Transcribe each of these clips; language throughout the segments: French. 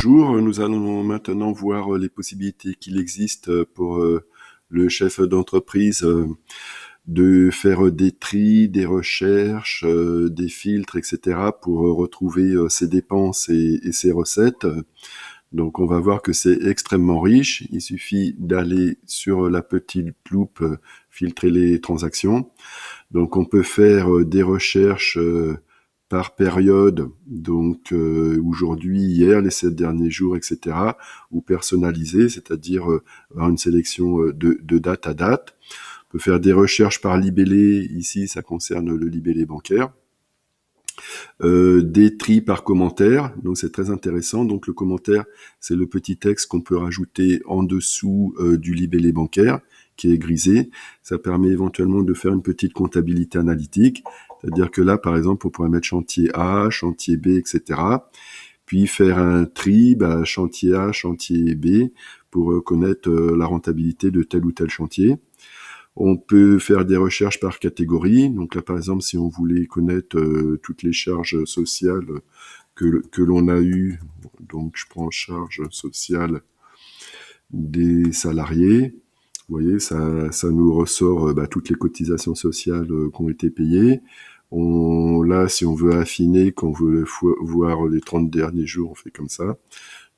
Bonjour, nous allons maintenant voir les possibilités qu'il existe pour le chef d'entreprise de faire des tris, des recherches, des filtres, etc. pour retrouver ses dépenses et ses recettes. Donc on va voir que c'est extrêmement riche. Il suffit d'aller sur la petite loupe, filtrer les transactions. Donc on peut faire des recherches par période, donc aujourd'hui, hier, les 7 derniers jours, etc., ou personnalisées, c'est-à-dire avoir une sélection de date à date. On peut faire des recherches par libellé, ici ça concerne le libellé bancaire. Des tris par commentaire, donc c'est très intéressant. Donc le commentaire, c'est le petit texte qu'on peut rajouter en dessous du libellé bancaire, qui est grisé. Ça permet éventuellement de faire une petite comptabilité analytique, c'est-à-dire que là, par exemple, on pourrait mettre chantier A, chantier B, etc. Puis faire un tri, chantier A, chantier B, pour connaître la rentabilité de tel ou tel chantier. On peut faire des recherches par catégorie. Donc là, par exemple, si on voulait connaître toutes les charges sociales que l'on a eues, donc je prends charges sociales des salariés. Vous voyez, ça nous ressort toutes les cotisations sociales qui ont été payées. Là, si on veut affiner, qu'on veut voir les 30 derniers jours, on fait comme ça.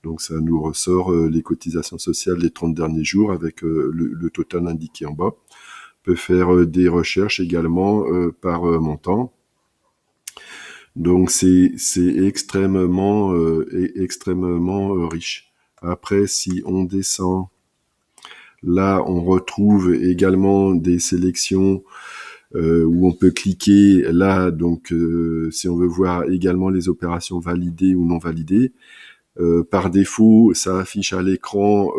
Donc ça nous ressort les cotisations sociales des 30 derniers jours avec le total indiqué en bas. On peut faire des recherches également par montant. Donc c'est extrêmement riche. Après, si on descend, là on retrouve également des sélections où on peut cliquer là. Donc si on veut voir également les opérations validées ou non validées, par défaut, ça affiche à l'écran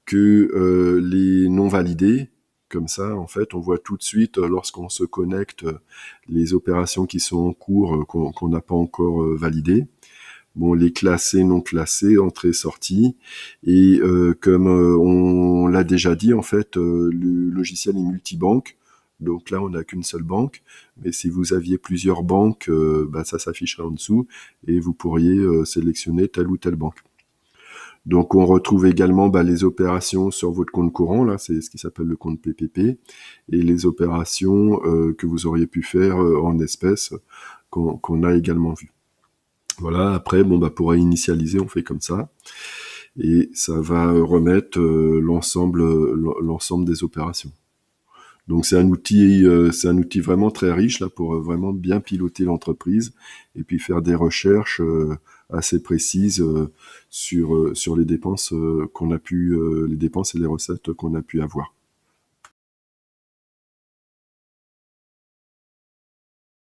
que les non validés. Comme ça, en fait, on voit tout de suite, lorsqu'on se connecte, les opérations qui sont en cours, qu'on n'a pas encore validées. Bon, les classés, non classés, entrée, sortie. Et comme on l'a déjà dit, en fait, le logiciel est multibanque. Donc là, on n'a qu'une seule banque. Mais si vous aviez plusieurs banques, ça s'afficherait en dessous et vous pourriez sélectionner telle ou telle banque. Donc on retrouve également les opérations sur votre compte courant, là c'est ce qui s'appelle le compte PPP, et les opérations que vous auriez pu faire en espèces qu'on a également vues. Voilà, après pour réinitialiser, on fait comme ça, et ça va remettre l'ensemble des opérations. Donc c'est un outil vraiment très riche là pour vraiment bien piloter l'entreprise et puis faire des recherches assez précises sur les dépenses les dépenses et les recettes qu'on a pu avoir.